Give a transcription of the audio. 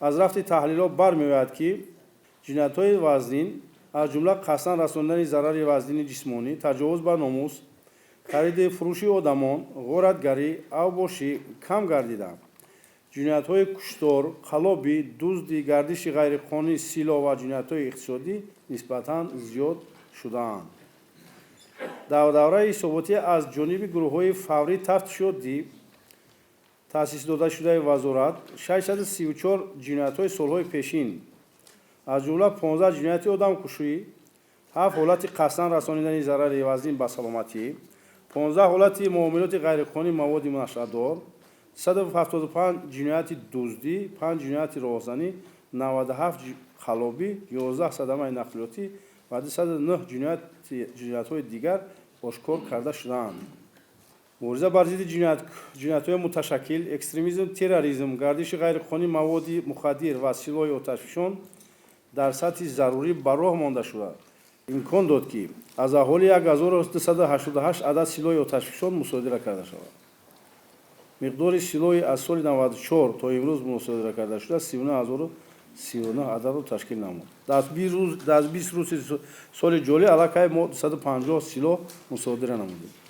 аз рафти таҳлилҳо бармеояд ки ҷиноятҳои вазнин аз ҷумла қасдан расондани зарари вазнини ҷисмонӣ, таҷовуз ба номус, хариди фурӯши одамон, ғоратгарӣ, авбошӣ кам гардиданд. ҷиноятҳои куштор, қалоби, дузди, гардиши ғайриқонунии силоҳ ва ҷиноятҳои иқтисодӣ нисбатан зиёд шудаанд. дар давраи ҳисоботӣ аз ҷониби гурӯҳҳои фаврии тафтишотӣ таъсис дода шудаи вазорат 634 ҷиноятҳои солҳои пешин, аз ҷумла 15 ҷинояти одамкушӣ, 7 ҳолати қасдан расонидани зарари вазнин ба саломатӣ, 15 ҳолати муомилоти ғайриқонунии маводи нашъатдор, 175 ҷинояти дуздӣ, 5 ҷинояти роҳзанӣ, 97 қалобӣ, 11 садамаи нақлиётӣ ва 209 ҷиноятҳои дигар ошкор карда шудаанд. мубориза бар зидди ҷиноятҳои муташаккил, экстремизм, терроризм, гардиши ғайриқонунии маводи мухаддир ва силоҳи оташфишон дар сатҳи зарурӣ ба роҳ монда шуда имкон дод ки аз аҳолии 1288 адад силоҳи оташфишон мусодира карда шавад. миқдори силоҳи аз соли 94 то имрӯз мусодира карда шуда 39039 ададро ташкил намуд. дар 20 рӯзи соли ҷолӣ аллакай мо 250 силоҳ мусодира намудем.